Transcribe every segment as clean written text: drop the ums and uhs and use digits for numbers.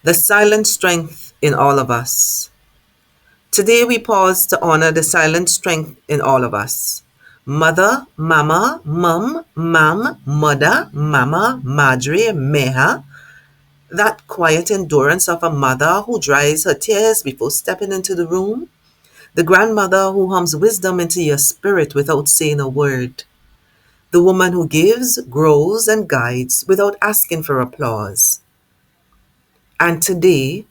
the silent strength in all of us. Today we pause to honor the silent strength in all of us. Mother, mama, mum, mam, mother, mama, Marjorie, Meha, that quiet endurance of a mother who dries her tears before stepping into the room, the grandmother who hums wisdom into your spirit without saying a word, the woman who gives, grows, and guides without asking for applause. And today,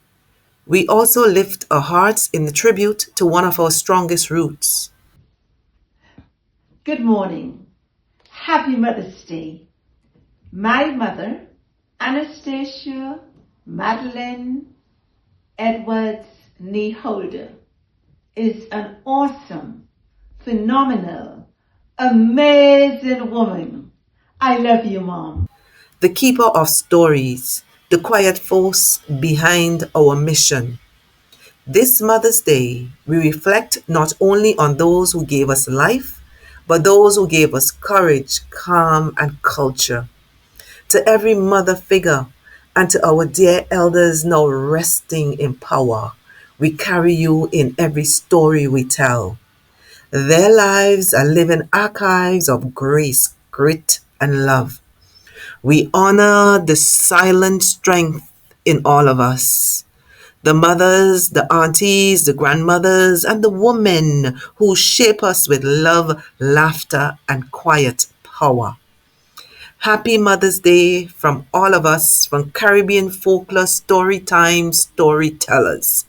we also lift our hearts in tribute to one of our strongest roots. Good morning. Happy Mother's Day. My mother, Anastasia Madeline Edwards Holder, is an awesome, phenomenal, amazing woman. I love you, Mom. The keeper of stories, the quiet force behind our mission. This Mother's Day, we reflect not only on those who gave us life, but those who gave us courage, calm, and culture. To every mother figure and to our dear elders now resting in power, we carry you in every story we tell. Their lives are living archives of grace, grit, and love. We honor the silent strength in all of us. The mothers, the aunties, the grandmothers, and the women who shape us with love, laughter, and quiet power. Happy Mother's Day from all of us from Caribbean Folklore Storytime Storytellers.